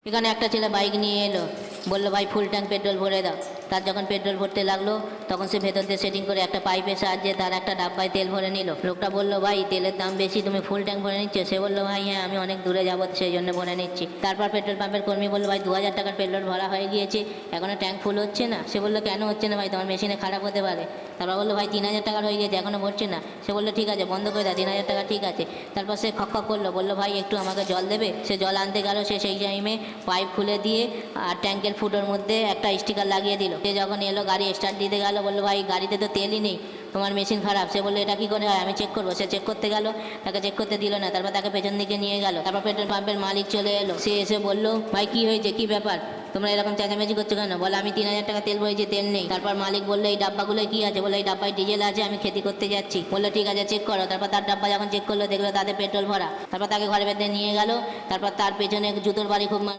এখানে একটা ছেলে বাইক নিয়ে এলো, বললো ভাই ফুল ট্যাঙ্ক পেট্রোল ভরে দাও। তার যখন পেট্রোল ভরতে লাগলো তখন সে ভেতর দিয়ে সেটিং করে একটা পাইপের সাহায্যে তার একটা ডাব্বায় তেল ভরে নিল। লোকটা বললো ভাই তেলের দাম বেশি, তুমি ফুল ট্যাঙ্ক ভরে নিচ্ছ? সে বললো ভাই হ্যাঁ, আমি অনেক দূরে যাবো সেই জন্য ভরে নিচ্ছি। তারপর পেট্রোল পাম্পের কর্মী বললো ভাই 2000 টাকার পেট্রোল ভরা হয়ে গিয়েছে, এখনো ট্যাঙ্ক ফুল হচ্ছে না। সে বললো কেন হচ্ছে না ভাই, তোমার মেশিনে খারাপ হতে পারে। তারপর বললো ভাই 3000 টাকার হয়ে গেছে এখনো ভরছে না। সে বললো ঠিক আছে বন্ধ করে দাও, 3000 টাকা ঠিক আছে। তারপর সে খক খক করলো, বললো ভাই একটু আমাকে জল দেবে। সে জল আনতে গেল, সে সেই টাইমে পাইপ খুলে দিয়ে আর ট্যাঙ্কের ফুটোর মধ্যে একটা স্টিকার লাগিয়ে দিল। সে যখন এলো গাড়ি স্টার্ট দিতে গেল, বললো ভাই গাড়িতে তো তেলই নেই, তোমার মেশিন খারাপ। সে বললো এটা কী করে হয়, আমি চেক করবো। সে চেক করতে গেল, তাকে চেক করতে দিল না। তারপর তাকে পেছন দিকে নিয়ে গেল। তারপর পেট্রোল পাম্পের মালিক চলে এলো। সে এসে বললো ভাই কী হয়েছে, কী ব্যাপার, তোমরা এরকম চেঁচামেচি করছো কেন? বলে আমি 3000 টাকা তেল ভরেছি, তেল নেই। তারপর মালিক বললো এই ডাব্বাগুলো কি আছে? বলে এই ডাব্বায় ডিজেল আছে, আমি খেতি করতে যাচ্ছি। বললো ঠিক আছে চেক করো। তারপর তার ডাব্বা যখন চেক করলো দেখলো তাতে পেট্রোল ভরা। তারপর তাকে ঘরে বেঁধে নিয়ে গেল। তারপর তার পেছনে জুতোর বাড়ি খুব